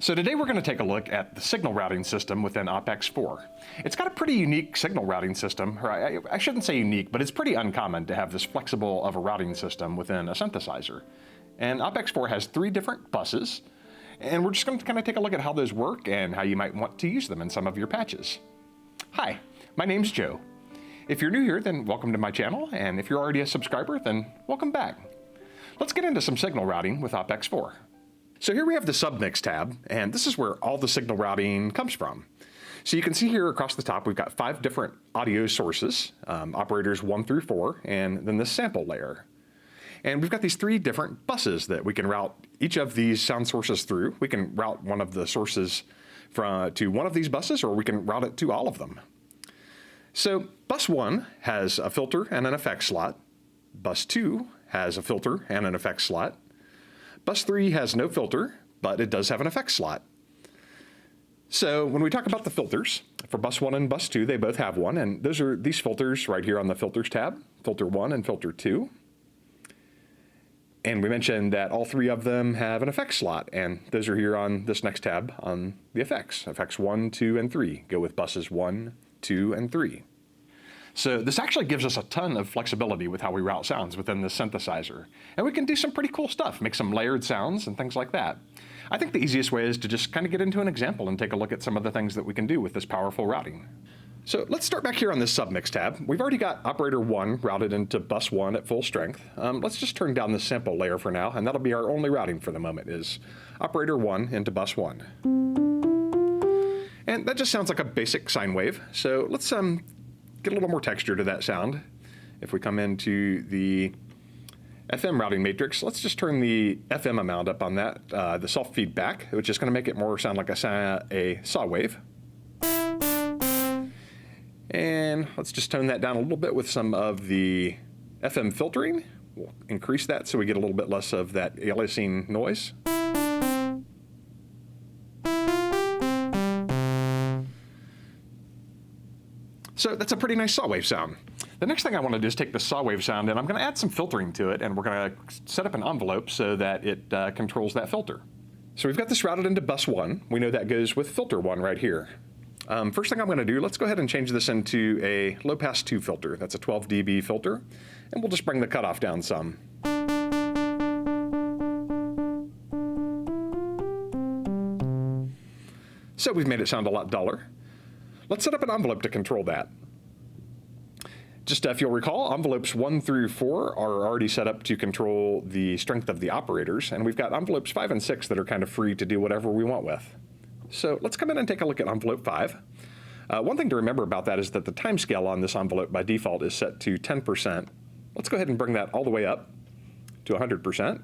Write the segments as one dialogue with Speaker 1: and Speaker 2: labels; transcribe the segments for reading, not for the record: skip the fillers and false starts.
Speaker 1: So today we're going to take a look at the signal routing system within OPx-4. It's got a pretty unique signal routing system, or I shouldn't say unique, but it's pretty uncommon to have this flexible of a routing system within a synthesizer. And OPx-4 has 3 different buses, and we're just going to kind of take a look at how those work and how you might want to use them in some of your patches. Hi, my name's Joe. If you're new here, then welcome to my channel, and if you're already a subscriber, then welcome back. Let's get into some signal routing with OPx-4. So here we have the submix tab, and this is where all the signal routing comes from. So you can see here across the top, we've got 5 different audio sources, operators 1 through 4, and then this sample layer. And we've got these 3 different buses that we can route each of these sound sources through. We can route one of the sources to one of these buses, or we can route it to all of them. So bus 1 has a filter and an effects slot. Bus 2 has a filter and an effects slot. Bus 3 has no filter, but it does have an effects slot. So when we talk about the filters, for bus 1 and bus 2, they both have one, and those are these filters right here on the filters tab, filter 1 and filter 2. And we mentioned that all 3 of them have an effects slot, and those are here on this next tab on the effects. Effects 1, 2, and 3 go with buses 1, 2, and 3. So this actually gives us a ton of flexibility with how we route sounds within the synthesizer. And we can do some pretty cool stuff, make some layered sounds and things like that. I think the easiest way is to just kind of get into an example and take a look at some of the things that we can do with this powerful routing. So let's start back here on this submix tab. We've already got operator 1 routed into bus 1 at full strength. Let's just turn down the sample layer for now, and that'll be our only routing for the moment, is operator 1 into bus 1. And that just sounds like a basic sine wave. So let's get a little more texture to that sound. If we come into the FM routing matrix, let's just turn the FM amount up on that, the self-feedback, which is going to make it more sound like a saw wave. And let's just tone that down a little bit with some of the FM filtering. We'll increase that so we get a little bit less of that aliasing noise. So that's a pretty nice saw wave sound. The next thing I want to do is take the saw wave sound, and I'm going to add some filtering to it, and we're going to set up an envelope so that it controls that filter. So we've got this routed into bus 1. We know that goes with filter 1 right here. First thing I'm going to do, let's go ahead and change this into a low pass 2 filter. That's a 12 dB filter, and we'll just bring the cutoff down some. So we've made it sound a lot duller. Let's set up an envelope to control that. Just if you'll recall, envelopes 1 through 4 are already set up to control the strength of the operators, and we've got envelopes 5 and 6 that are kind of free to do whatever we want with. So let's come in and take a look at envelope 5. One thing to remember about that is that the time scale on this envelope by default is set to 10%. Let's go ahead and bring that all the way up to 100%.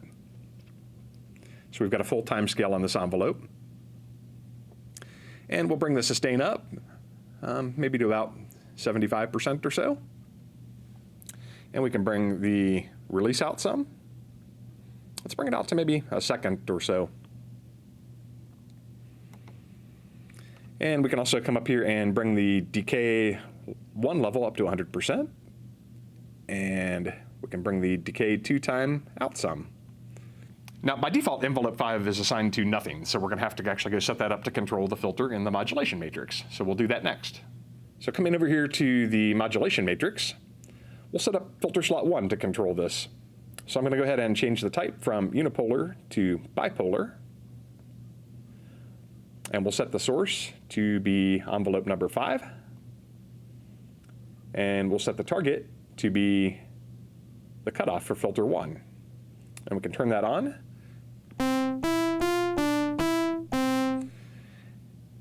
Speaker 1: So we've got a full time scale on this envelope. And we'll bring the sustain up, maybe to about 75% or so. And we can bring the release out some. Let's bring it out to maybe a second or so. And we can also come up here and bring the decay 1 level up to 100%. And we can bring the decay 2 time out some. Now, by default, envelope 5 is assigned to nothing, so we're going to have to actually go set that up to control the filter in the modulation matrix. So we'll do that next. So coming over here to the modulation matrix, we'll set up filter slot 1 to control this. So I'm going to go ahead and change the type from unipolar to bipolar. And we'll set the source to be envelope number 5. And we'll set the target to be the cutoff for filter 1. And we can turn that on.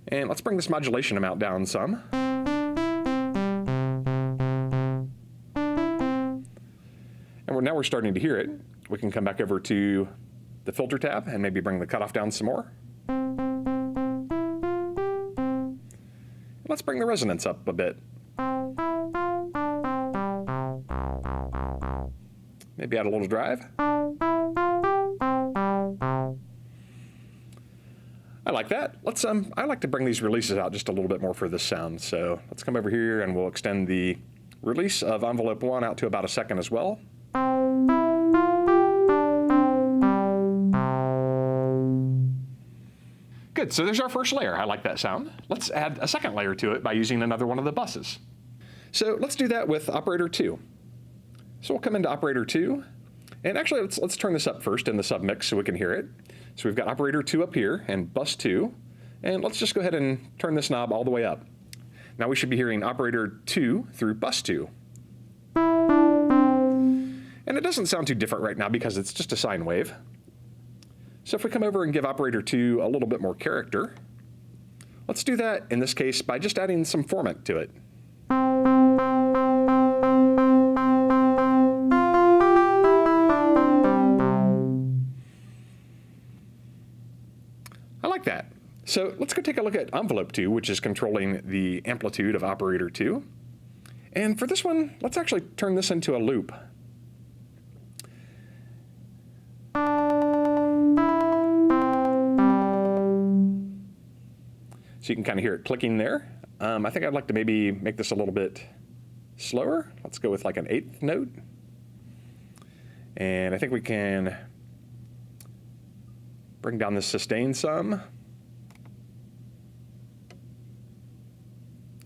Speaker 1: And let's bring this modulation amount down some. And now we're starting to hear it. We can come back over to the filter tab and maybe bring the cutoff down some more. Let's bring the resonance up a bit. Maybe add a little drive. I like that. I like to bring these releases out just a little bit more for this sound. So let's come over here and we'll extend the release of envelope 1 out to about a second as well. Good, so there's our first layer. I like that sound. Let's add a second layer to it by using another one of the buses. So let's do that with operator 2. So we'll come into operator 2, and actually let's turn this up first in the submix so we can hear it. So we've got operator 2 up here and bus 2, and let's just go ahead and turn this knob all the way up. Now we should be hearing operator 2 through bus 2. And it doesn't sound too different right now because it's just a sine wave. So if we come over and give operator 2 a little bit more character, let's do that in this case by just adding some formant to it. I like that. So let's go take a look at envelope 2, which is controlling the amplitude of operator 2. And for this one, let's actually turn this into a loop. So you can kind of hear it clicking there. I think I'd like to maybe make this a little bit slower. Let's go with like an 8th note. And I think we can bring down the sustain some.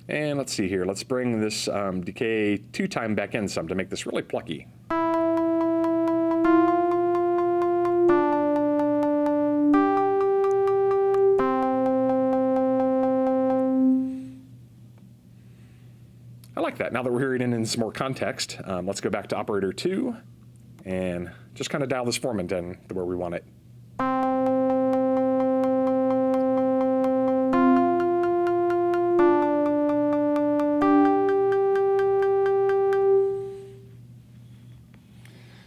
Speaker 1: And let's see here. Let's bring this decay 2 time back in some to make this really plucky. I like that. Now that we're hearing it in some more context, let's go back to operator 2 and just kind of dial this formant in to where we want it.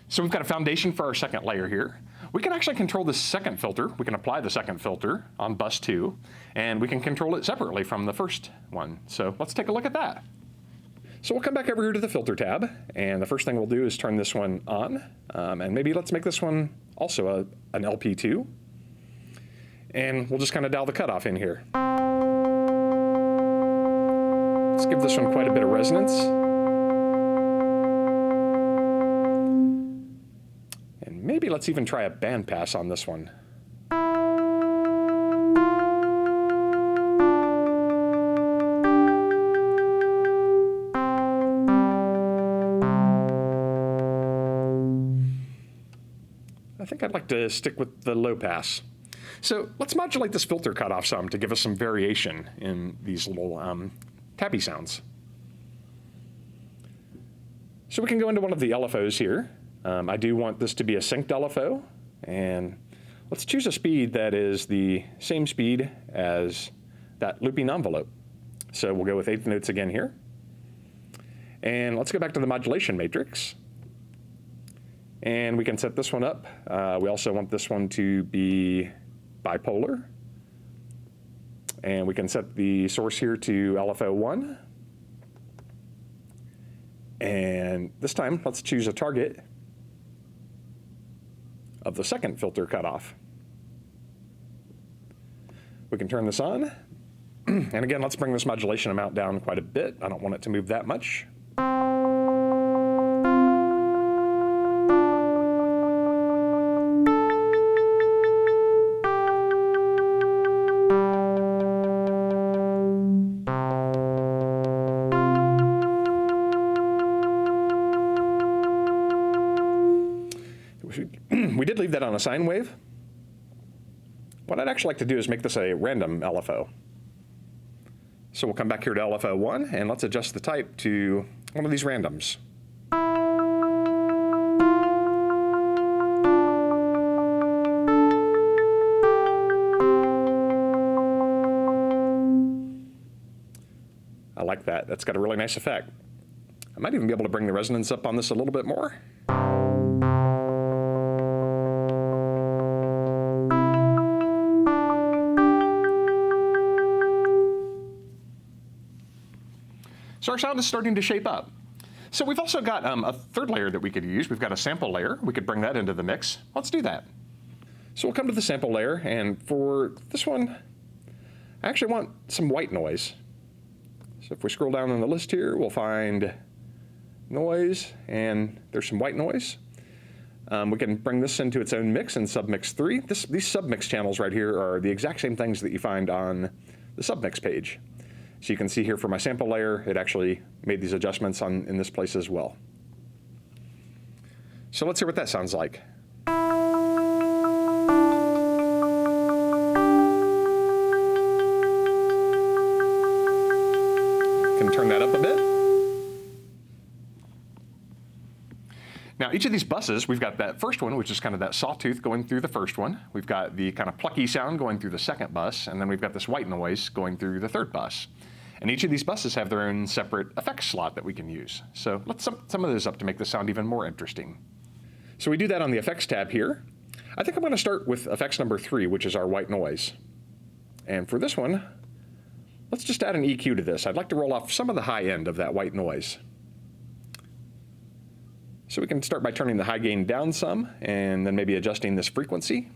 Speaker 1: So we've got a foundation for our second layer here. We can actually control this second filter. We can apply the second filter on bus 2, and we can control it separately from the first one. So let's take a look at that. So we'll come back over here to the filter tab, and the first thing we'll do is turn this one on, and maybe let's make this one also an LP2, and we'll just kind of dial the cutoff in here. Let's give this one quite a bit of resonance. And maybe let's even try a bandpass on this one. I think I'd like to stick with the low pass. So let's modulate this filter cutoff some to give us some variation in these little tappy sounds. So we can go into one of the LFOs here. I do want this to be a synced LFO, and let's choose a speed that is the same speed as that looping envelope. So we'll go with 8th notes again here. And let's go back to the modulation matrix. And we can set this one up. We also want this one to be bipolar. And we can set the source here to LFO1. And this time, let's choose a target of the second filter cutoff. We can turn this on. And again, let's bring this modulation amount down quite a bit. I don't want it to move that much. We did leave that on a sine wave. What I'd actually like to do is make this a random LFO. So we'll come back here to LFO1, and let's adjust the type to one of these randoms. I like that. That's got a really nice effect. I might even be able to bring the resonance up on this a little bit more. So our sound is starting to shape up. So we've also got a third layer that we could use. We've got a sample layer. We could bring that into the mix. Let's do that. So we'll come to the sample layer, and for this one, I actually want some white noise. So if we scroll down on the list here, we'll find noise, and there's some white noise. We can bring this into its own mix in submix 3. These submix channels right here are the exact same things that you find on the submix page. So you can see here for my sample layer, it actually made these adjustments in this place as well. So let's hear what that sounds like. Can turn that up a bit. Now each of these buses, we've got that first one, which is kind of that sawtooth going through the first one. We've got the kind of plucky sound going through the second bus, and then we've got this white noise going through the third bus. And each of these buses have their own separate effects slot that we can use. So let's sum some of those up to make the sound even more interesting. So we do that on the effects tab here. I think I'm going to start with effects number 3, which is our white noise. And for this one, let's just add an EQ to this. I'd like to roll off some of the high end of that white noise. So we can start by turning the high gain down some, and then maybe adjusting this frequency.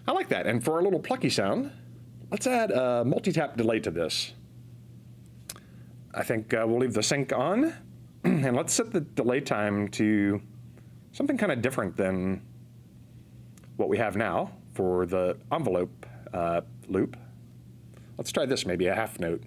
Speaker 1: I like that. And for our little plucky sound, let's add a multi-tap delay to this. I think we'll leave the sync on. And let's set the delay time to something kind of different than what we have now for the envelope loop. Let's try this, maybe a half note.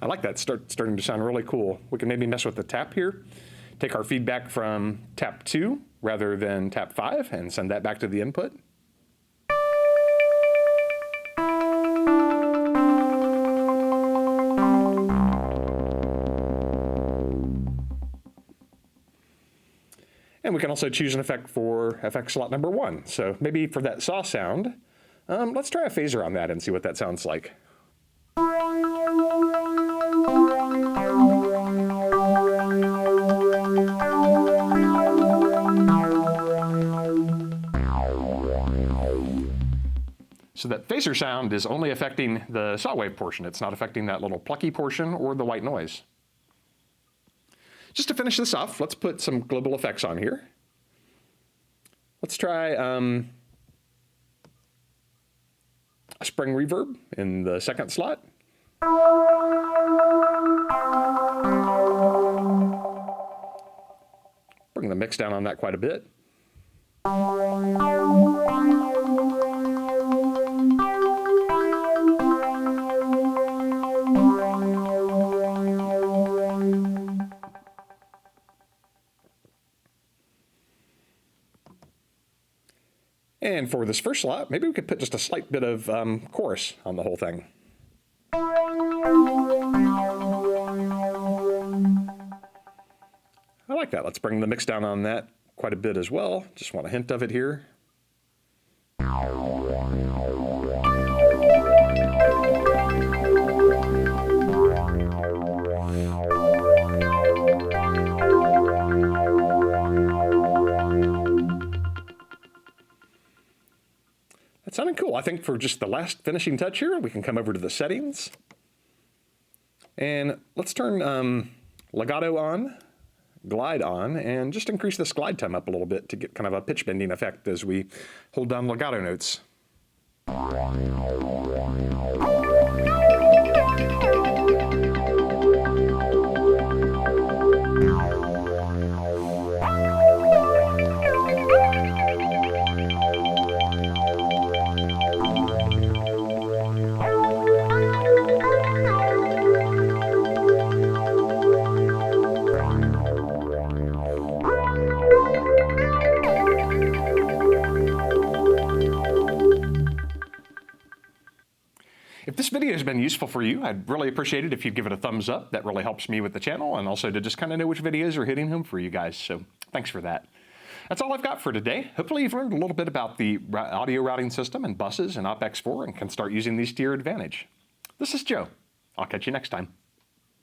Speaker 1: I like that, starting to sound really cool. We can maybe mess with the tap here, take our feedback from tap 2 rather than tap 5 and send that back to the input. And we can also choose an effect for effect slot number 1. So maybe for that saw sound, let's try a phaser on that and see what that sounds like. So that phaser sound is only affecting the saw wave portion. It's not affecting that little plucky portion or the white noise. Just to finish this off, let's put some global effects on here. Let's try a spring reverb in the second slot. Bring the mix down on that quite a bit. And for this first slot, maybe we could put just a slight bit of chorus on the whole thing. I like that. Let's bring the mix down on that quite a bit as well. Just want a hint of it here. That sounded cool. I think for just the last finishing touch here, we can come over to the settings. And let's turn legato on, glide on, and just increase this glide time up a little bit to get kind of a pitch bending effect as we hold down legato notes. If this video has been useful for you, I'd really appreciate it if you'd give it a thumbs up. That really helps me with the channel, and also to just kind of know which videos are hitting home for you guys. So thanks for that. That's all I've got for today. Hopefully you've learned a little bit about the audio routing system and buses and OPx-4 and can start using these to your advantage. This is Joe. I'll catch you next time.